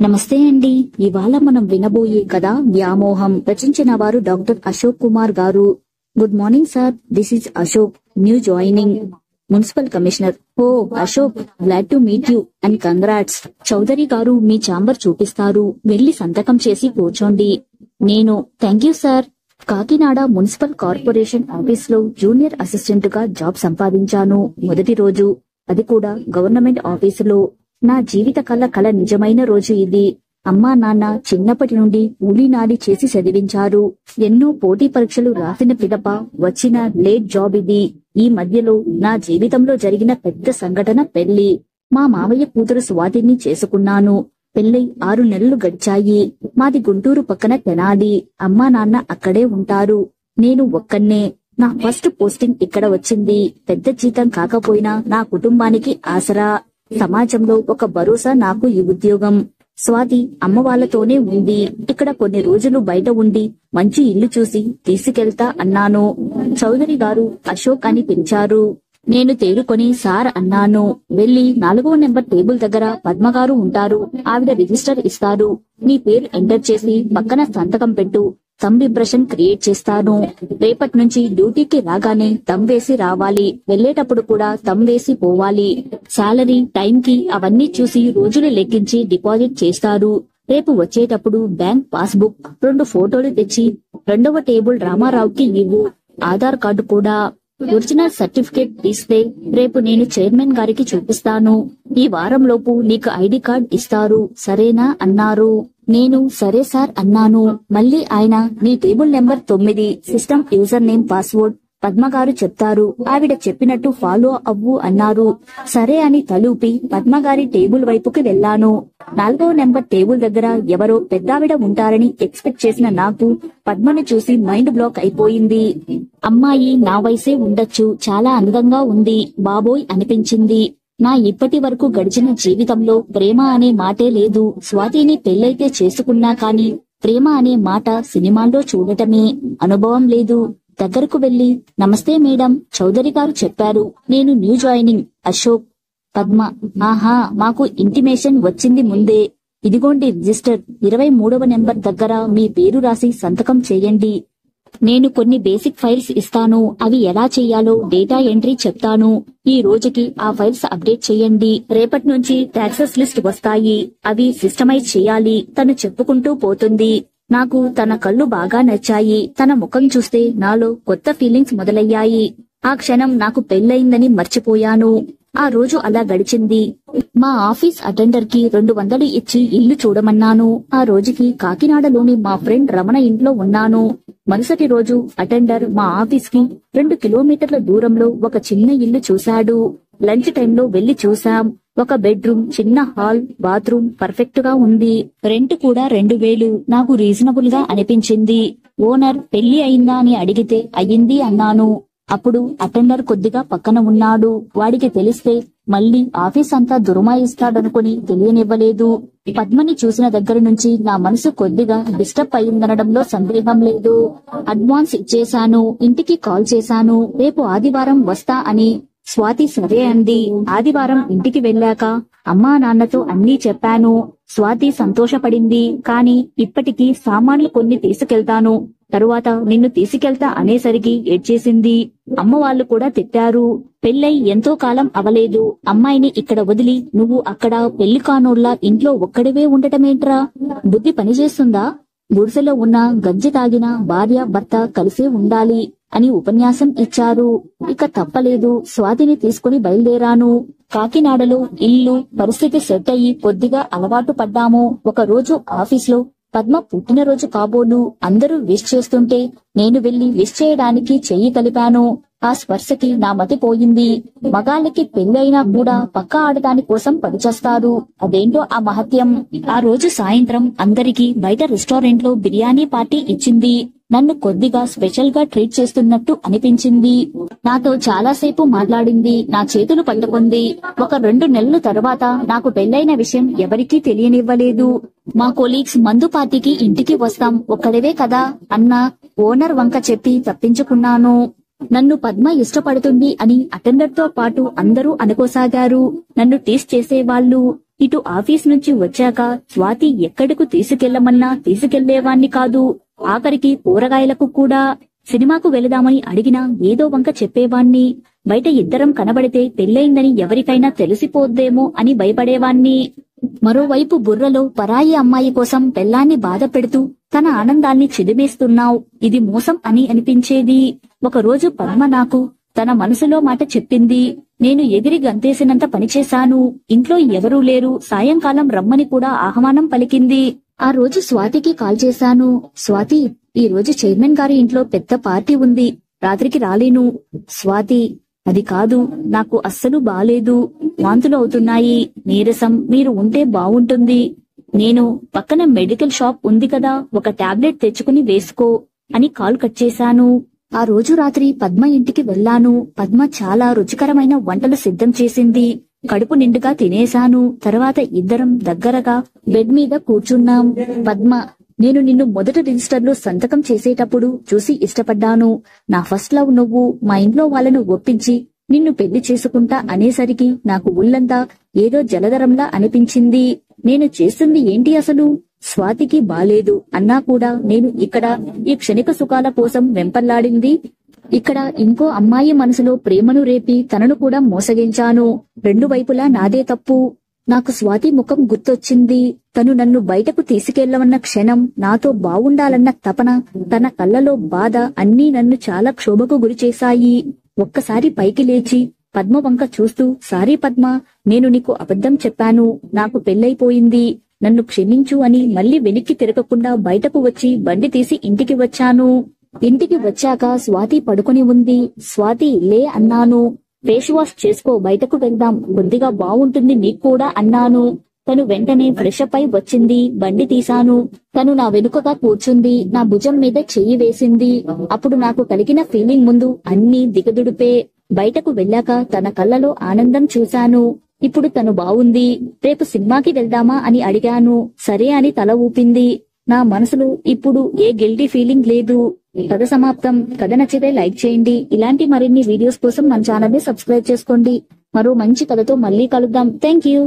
నమస్తే అండి. ఇవాళ మనం వినబోయే కథ వ్యామోహం. రచించిన వారు డాక్టర్ అశోక్ కుమార్ గారు. Good morning sir, this is Ashok, new joining municipal commissioner. Oh Ashok, glad to meet you and congrats. Chaudhary గారు మీ ఛాంబర్ చూపిస్తారు, వెళ్లి సంతకం చేసి కూర్చోండి. నేను thank you sir. Kakinada municipal corporation office లో జూనియర్ అసిస్టెంట్ గా జాబ్ సంపాదించాను. మొదటి రోజు, అది కూడా గవర్నమెంట్ ఆఫీసులో. నా జీవిత కల నిజమైన రోజు ఇది. అమ్మా నాన్న చిన్నప్పటి నుండి కూలీనాలి చేసి చదివించారు. ఎన్నో పోటీ పరీక్షలు రాసిన పిదప వచ్చిన లేట్ జాబ్ ఇది. ఈ మధ్యలో నా జీవితంలో జరిగిన పెద్ద సంఘటన పెళ్లి. మా మావయ్య కూతురు స్వాతిని చేసుకున్నాను. పెళ్లై 6 నెలలు గడిచాయి. మాది గుంటూరు పక్కన తెనాలి. అమ్మా నాన్న అక్కడే ఉంటారు. నేను ఒక్కన్నే. నా ఫస్ట్ పోస్టింగ్ ఇక్కడ వచ్చింది. పెద్ద జీతం కాకపోయినా నా కుటుంబానికి ఆసరా. సమాజంలో ఒక భరోసా నాకు ఈ ఉద్యోగం. స్వాతి అమ్మ వాళ్ళతోనే ఉంది. ఇక్కడ కొన్ని రోజులు బయట ఉండి మంచి ఇల్లు చూసి తీసుకెళ్తా అన్నాను. చౌదరి గారు అశోక్ అని పిలిచారు. నేను తేరుకొని సార్ అన్నాను. వెళ్లి 4వ నెంబర్ టేబుల్ దగ్గర పద్మగారు ఉంటారు. ఆవిడ రిజిస్టర్ ఇస్తారు. నీ పేరు ఎంటర్ చేసి పక్కన సంతకం పెట్టు. థంబ్ ఇంప్రెషన్ క్రియేట్ చేస్తాను. రేపటి నుంచి డ్యూటీకి రాగానే థంబ్ వేసి రావాలి. వెళ్లేటప్పుడు కూడా థంబ్ వేసి పోవాలి. శాలరీ టైంకి అవన్నీ చూసి రోజులు లెక్కించి డిపాజిట్ చేస్తారు. రేపు వచ్చేటప్పుడు బ్యాంక్ పాస్బుక్, 2 ఫోటోలు తెచ్చి 2వ టేబుల్ రామారావుకి ఇవ్వు. ఆధార్ కార్డు కూడా. ఒరిజినల్ సర్టిఫికేట్ తీస్తే రేపు నేను చైర్మన్ గారికి చూపిస్తాను. ఈ వారంలోపు నీకు ఐడి కార్డ్ ఇస్తారు, సరేనా అన్నారు. నేను సరే సార్ అన్నాను. మళ్ళీ ఆయన నీ table number 9 system user name password పద్మగారు చెప్తారు. ఆవిడ చెప్పినట్టు ఫాలో అవ్వు అన్నారు. సరే అని తలూపి పద్మగారి టేబుల్ వైపుకి వెళ్లాను. 4వ నెంబర్ టేబుల్ దగ్గర ఎవరో పెద్దావిడ ఉంటారని ఎక్స్పెక్ట్ చేసిన నాకు పద్మని చూసి మైండ్ బ్లాక్ అయిపోయింది. అమ్మాయి నా వయసే ఉండొచ్చు, చాలా అందంగా ఉంది, బాబోయ్ అనిపించింది. నా ఇప్పటి వరకు గడిచిన జీవితంలో ప్రేమ అనే మాటే లేదు. స్వాతిని పెళ్లైతే చేసుకున్నా కాని ప్రేమ అనే మాట సినిమాల్లో చూడటమే. అనుభవం లేదు. దగ్గరకు వెళ్లి నమస్తే మేడం, చౌదరి గారు చెప్పారు. నేను న్యూ జాయినింగ్ అశోక్. పద్మ, ఆహా, మాకు ఇంటిమేషన్ వచ్చింది ముందే. ఇదిగోండి రిజిస్టర్. 23వ నెంబర్ దగ్గర మీ పేరు రాసి సంతకం చేయండి. నేను కొన్ని బేసిక్ ఫైల్స్ ఇస్తాను. అవి ఎలా చెయ్యాలో డేటా ఎంట్రీ చెప్తాను. ఈ రోజుకి ఆ ఫైల్స్ అప్డేట్ చేయండి. రేపటి నుంచి టాక్సెస్ లిస్ట్ వస్తాయి. అవి సిస్టమైజ్ చేయాలి. తను చెప్పుకుంటూ పోతుంది. నాకు తన కళ్ళు బాగా నచ్చాయి. తన ముఖం చూస్తే నాలో కొత్త ఫీలింగ్స్ మొదలయ్యాయి. ఆ క్షణం నాకు పెళ్లయిందని మర్చిపోయాను. ఆ రోజు అలా గడిచింది. మా ఆఫీస్ అటెండర్ కి 200 ఇచ్చి ఇల్లు చూడమన్నాను. ఆ రోజుకి కాకినాడలోని మా ఫ్రెండ్ రమణ ఇంట్లో ఉన్నాను. మరుసటి రోజు అటెండర్ మా ఆఫీస్ కి 2 కిలోమీటర్ల దూరంలో ఒక చిన్న ఇల్లు చూశాడు. లంచ్ టైంలో వెళ్లి చూశాం. ఒక బెడ్రూమ్, చిన్న హాల్, బాత్రూమ్ పర్ఫెక్ట్ గా ఉంది. రెంట్ కూడా 2000. నాకు రీజనబుల్ గా అనిపించింది. ఓనర్ పెళ్లి అయిందా అని అడిగితే అయ్యింది అన్నాను. అప్పుడు అటెండర్ కొద్దిగా పక్కన ఉన్నాడు. వాడికి తెలిస్తే మళ్ళీ ఆఫీస్ అంతా దుర్మాయిస్తాడనుకుని తెలియనివ్వలేదు. పద్మని చూసిన దగ్గర నుంచి నా మనసు కొద్దిగా డిస్టర్బ్ అయిందనడంలో సందేహం లేదు. అడ్వాన్స్ ఇచ్చేశాను. ఇంటికి కాల్ చేశాను. రేపు ఆదివారం వస్తా అని. స్వాతి సరే అంది. ఆదివారం ఇంటికి వెళ్ళాక అమ్మా నాన్నతో అన్నీ చెప్పాను. స్వాతి సంతోషపడింది. కాని ఇప్పటికీ సామాన్లు కొన్ని తీసుకెళ్తాను, తరువాత నిన్ను తీసుకెళ్తా అనేసరికి ఏడ్చేసింది. అమ్మ వాళ్ళు కూడా తిట్టారు. పెళ్ళై ఎంతో కాలం అవలేదు. అమ్మాయిని ఇక్కడ వదిలి నువ్వు అక్కడ పెళ్లి కానోళ్లా ఇంట్లో ఒక్కడివే ఉండటమేంట్రా? బుద్ధి పనిచేస్తుందా? గుడిసెలో ఉన్న గంజి తాగిన భార్య భర్త కలిసే ఉండాలి అని ఉపన్యాసం ఇచ్చారు. ఇక తప్పలేదు. స్వాతిని తీసుకుని బయలుదేరాను. కాకినాడలో ఇల్లు పరిస్థితి సెట్ అయ్యి కొద్దిగా అలవాటు పడ్డాము. ఒక రోజు ఆఫీస్లో పద్మ పుట్టినరోజు కాబోలు. అందరూ విష్ చేస్తుంటే నేను వెళ్లి విష్ చేయడానికి చెయ్యి కలిపాను. ఆ స్పర్శకి నా మతి పోయింది. మగాళ్ళకి పెళ్ళైనా కూడా పక్క ఆడదాని కోసం పనిచేస్తారు. అదేంటో ఆ మహత్యం. ఆ రోజు సాయంత్రం అందరికీ బయట రెస్టారెంట్ లో బిర్యానీ పార్టీ ఇచ్చింది. నన్ను కొద్దిగా స్పెషల్ గా ట్రీట్ చేస్తున్నట్టు అనిపించింది. నాతో చాలాసేపు మాట్లాడింది. నా చేతులు పట్టుకుంది. ఒక 2 నెలల తరువాత నాకు పెళ్లైన విషయం ఎవరికీ తెలియనివ్వలేదు. మా కొలీగ్స్ మందు పార్టీకి ఇంటికి వస్తాం, ఒక్కడివే కదా అన్న ఓనర్ వంక చెప్పి తప్పించుకున్నాను. నన్ను పద్మ ఇష్టపడుతుంది అని అటెండర్ తో పాటు అందరూ అనుకోసాగారు. నన్ను టీస్ చేసేవాళ్లు. ఇటు ఆఫీస్ నుంచి వచ్చాక స్వాతి ఎక్కడకు తీసుకెళ్లమన్నా తీసుకెళ్లేవాణ్ణి కాదు. ఆఖరికి కూరగాయలకు కూడా. సినిమాకు వెళదామని అడిగినా ఏదో వంక చెప్పేవాణ్ణి. బయట ఇద్దరం కనబడితే పెళ్ళయిందని ఎవరికైనా తెలిసిపోద్దేమో అని భయపడేవాణ్ణి. మరోవైపు బుర్రలో పరాయి అమ్మాయి కోసం పెళ్లాన్ని బాధ పెడుతూ తన ఆనందాన్ని చిదిమేస్తున్నావు, ఇది మోసం అని అనిపించేది. ఒకరోజు పద్మ నాకు తన మనసులో మాట చెప్పింది. నేను ఎగిరి గంతేసినంత పనిచేశాను. ఇంట్లో ఎవరూ లేరు. సాయంకాలం రమ్మని కూడా ఆహ్వానం పలికింది. ఆ రోజు స్వాతికి కాల్ చేశాను. స్వాతి, ఈ రోజు చైర్మన్ గారి ఇంట్లో పెద్ద పార్టీ ఉంది, రాత్రికి రాలేను. స్వాతి, అది కాదు, నాకు అస్సలు బాలేదు, వాంతులు అవుతున్నాయి, నీరసం, మీరు ఉంటే బావుంటుంది. నేను పక్కన మెడికల్ షాప్ ఉంది కదా, ఒక టాబ్లెట్ తెచ్చుకుని వేసుకో అని కాల్ కట్ చేశాను. ఆ రోజు రాత్రి పద్మ ఇంటికి వెళ్లాను. పద్మ చాలా రుచికరమైన వంటలు సిద్ధం చేసింది. కడుపు నిండుగా తినేశాను. తర్వాత ఇద్దరం దగ్గరగా బెడ్ మీద కూర్చున్నాం. పద్మ, నేను నిన్ను మొదటి రిజిస్టర్లో సంతకం చేసేటప్పుడు చూసి ఇష్టపడ్డాను. నా ఫస్ట్ లవ్ నువ్వు. మా ఇంట్లో వాళ్ళను ఒప్పించి నిన్ను పెళ్లి చేసుకుంటా అనేసరికి నాకు ఉళ్ళంతా ఏదో జలధరంలా అనిపించింది. నేను చేస్తుంది ఏంటి అసలు? స్వాతికి బాలేదు అన్నా కూడా నేను ఇక్కడ ఈ క్షణిక సుఖాల కోసం వెంపర్లాడింది. ఇక్కడ ఇంకో అమ్మాయి మనసులో ప్రేమను రేపి తనను కూడా మోసగించాను. రెండు వైపులా నాదే తప్పు. నాకు స్వాతి ముఖం గుర్తొచ్చింది. తను నన్ను బయటకు తీసుకెళ్లవన్న క్షణం, నాతో బావుండాలన్న తపన, తన కళ్ళలో బాధ అన్నీ నన్ను చాలా క్షోభకు గురిచేశాయి. ఒక్కసారి పైకి లేచి పద్మ వంక చూస్తూ, సారీ పద్మ, నేను నీకు అబద్ధం చెప్పాను. నాకు పెళ్లైపోయింది, నన్ను క్షమించు అని మళ్లీ వెనక్కి తిరగకుండా బయటకు వచ్చి బండి తీసి ఇంటికి వచ్చాను. ఇంటికి వచ్చాక స్వాతి పడుకుని ఉంది. స్వాతి, లే అన్నాను. ఫేస్ వాష్ చేసుకో, బయటకు వెళ్దాం, కొద్దిగా బావుంటుంది నీకు కూడా అన్నాను. తను వెంటనే ఫ్రెష్ అప్ అయి వచ్చింది. బండి తీశాను. తను నా వెనుకగా కూర్చుంది. నా భుజం మీద చెయ్యి వేసింది. అప్పుడు నాకు కలిగిన ఫీలింగ్ ముందు అన్నీ దిగదుడిపే. బయటకు వెళ్ళాక తన కళ్ళలో ఆనందం చూశాను. ఇప్పుడు తను బావుంది. రేపు సినిమాకి వెళ్దామా అని అడిగాను. సరే అని తల ఊపింది. నా మనసులో ఇప్పుడు ఏ గిల్టీ ఫీలింగ్ లేదు. కథ సమాప్తం. కథ నచ్చితే లైక్ చేయండి. ఇలాంటి మరిన్ని వీడియోస్ కోసం మన ఛానల్ ని సబ్స్క్రైబ్ చేసుకోండి. మరో మంచి కథతో మళ్ళీ కలుద్దాం. Thank you.